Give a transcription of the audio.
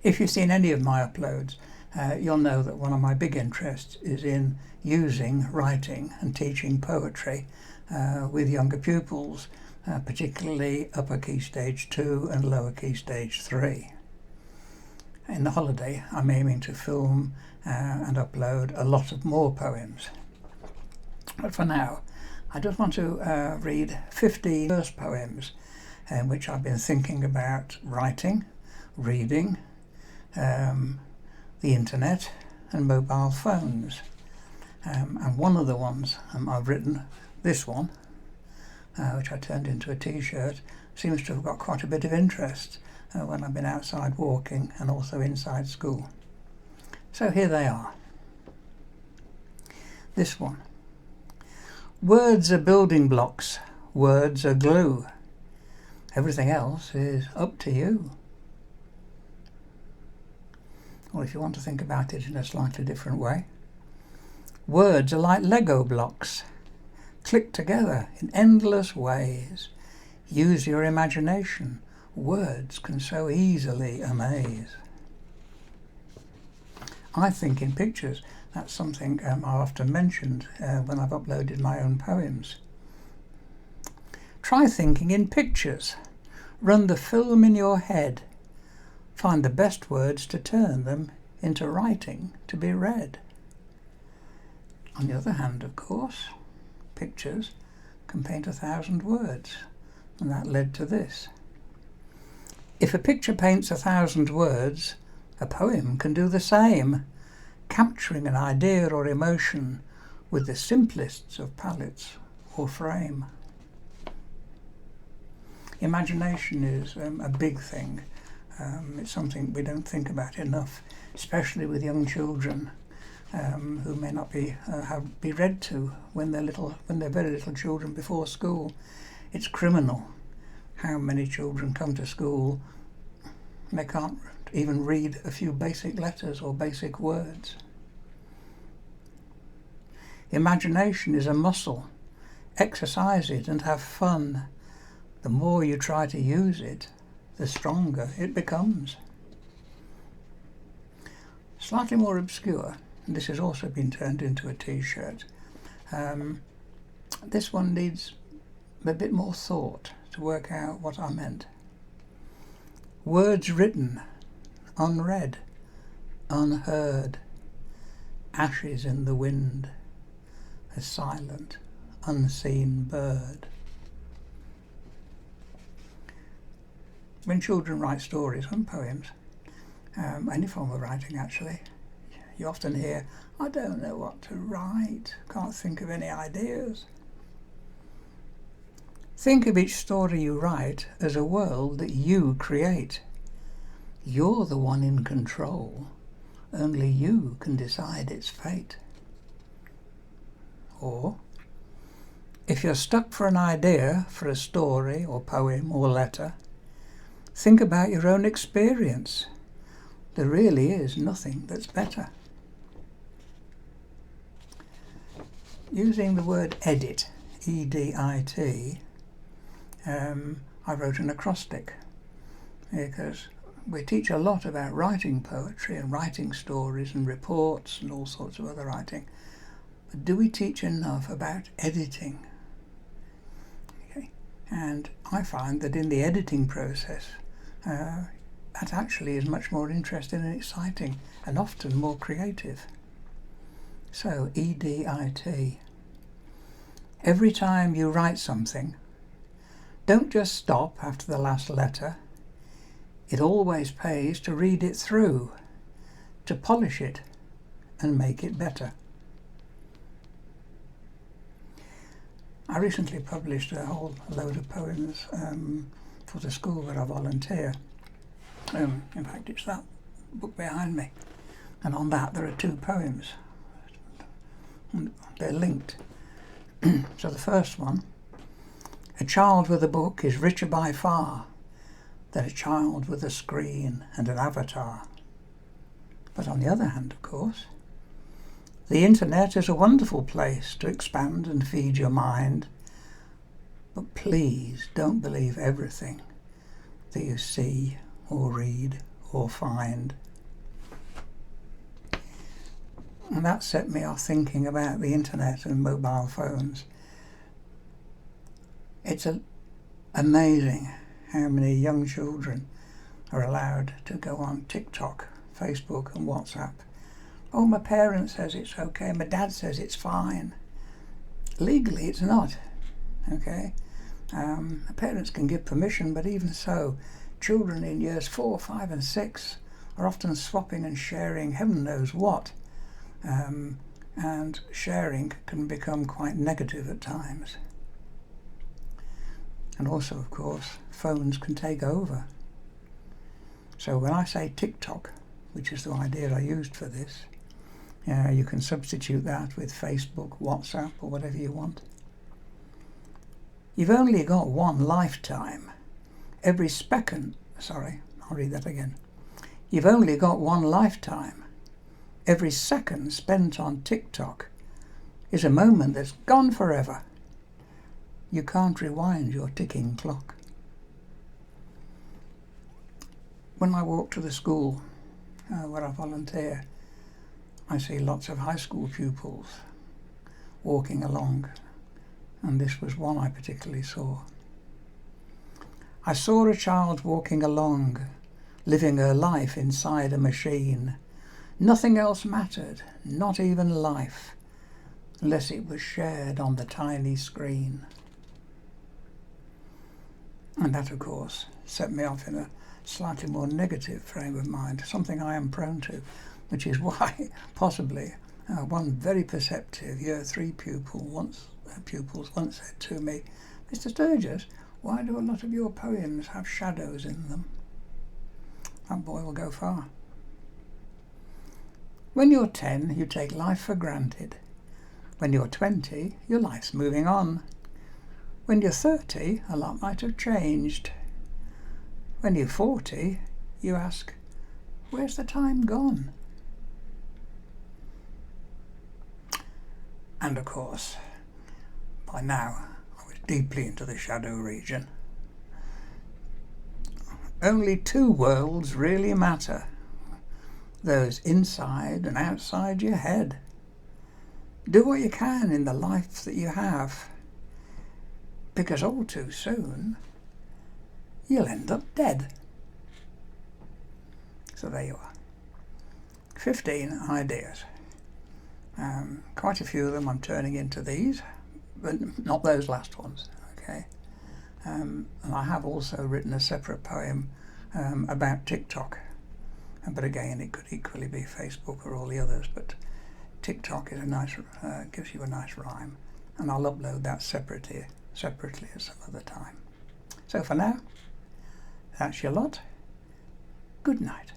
If you've seen any of my uploads, you'll know that one of my big interests is in using writing and teaching poetry with younger pupils, particularly upper key stage 2 and lower key stage 3. In the holiday, I'm aiming to film and upload a lot of more poems. But for now, I just want to read 50 verse poems in which I've been thinking about writing, reading, the internet and mobile phones. And one of the ones I've written, this one, which I turned into a t-shirt, seems to have got quite a bit of interest when I've been outside walking and also inside school. So here they are. This one. Words are building blocks, words are glue. Everything else is up to you. Or if you want to think about it in a slightly different way, words are like Lego blocks, click together in endless ways. Use your imagination, words can so easily amaze. I think in pictures. That's something I've often mentioned when I've uploaded my own poems. Try thinking in pictures. Run the film in your head. Find the best words to turn them into writing to be read. On the other hand, of course, pictures can paint 1,000 words, and that led to this. If a picture paints 1,000 words, a poem can do the same, capturing an idea or emotion with the simplest of palettes or frame. Imagination is a big thing. It's something we don't think about enough, especially with young children who may not be read to when they're very little children before school. It's criminal how many children come to school and they can't even read a few basic letters or basic words. Imagination is a muscle. Exercise it and have fun. The more you try to use it, the stronger it becomes. Slightly more obscure, and this has also been turned into a t-shirt. This one needs a bit more thought to work out what I meant. Words written, unread, unheard, ashes in the wind, a silent, unseen bird. When children write stories and poems, any form of writing actually, you often hear, I don't know what to write, can't think of any ideas. Think of each story you write as a world that you create. You're the one in control. Only you can decide its fate. Or, if you're stuck for an idea for a story or poem or letter, think about your own experience. There really is nothing that's better. Using the word edit, E-D-I-T, I wrote an acrostic because we teach a lot about writing poetry and writing stories and reports and all sorts of other writing. But do we teach enough about editing? Okay. And I find that in the editing process, that actually is much more interesting and exciting and often more creative. So, E-D-I-T. Every time you write something, don't just stop after the last letter. It always pays to read it through, to polish it and make it better. I recently published a whole load of poems for the school where I volunteer. In fact, it's that book behind me, and on that there are 2 poems. They're linked. So the first one, a child with a book is richer by far than a child with a screen and an avatar. But on the other hand, of course, the internet is a wonderful place to expand and feed your mind. But please don't believe everything that you see or read or find. And that set me off thinking about the internet and mobile phones. It's amazing how many young children are allowed to go on TikTok, Facebook and WhatsApp. Oh, my parent says it's okay, my dad says it's fine. Legally it's not, okay? Parents can give permission, but even so, children in years 4, 5 and 6 are often swapping and sharing heaven knows what. And sharing can become quite negative at times. And also, of course, phones can take over. So when I say TikTok, which is the idea I used for this, you can substitute that with Facebook, WhatsApp or whatever you want. You've only got one lifetime. Every second, I'll read that again. You've only got one lifetime. Every second spent on TikTok is a moment that's gone forever. You can't rewind your ticking clock. When I walk to the school where I volunteer, I see lots of high school pupils walking along, and this was one I particularly saw. I saw a child walking along, living her life inside a machine. Nothing else mattered, not even life, unless it was shared on the tiny screen. And that, of course, set me off in a slightly more negative frame of mind, something I am prone to, which is why possibly one very perceptive Year 3 pupils once said to me, "Mr. Sturgis, why do a lot of your poems have shadows in them?" That boy will go far. When you're 10, you take life for granted. When you're 20, your life's moving on. When you're 30, a lot might have changed. When you're 40, you ask, where's the time gone? And of course, by now, I was deeply into the shadow region. Only two worlds really matter. Those inside and outside your head. Do what you can in the life that you have, because all too soon you'll end up dead. So there you are. 15 ideas. Quite a few of them I'm turning into these, but not those last ones, okay? And I have also written a separate poem about TikTok. But again, it could equally be Facebook or all the others, but TikTok is a nice, gives you a nice rhyme, and I'll upload that separately at some other time. So for now, that's your lot. Good night.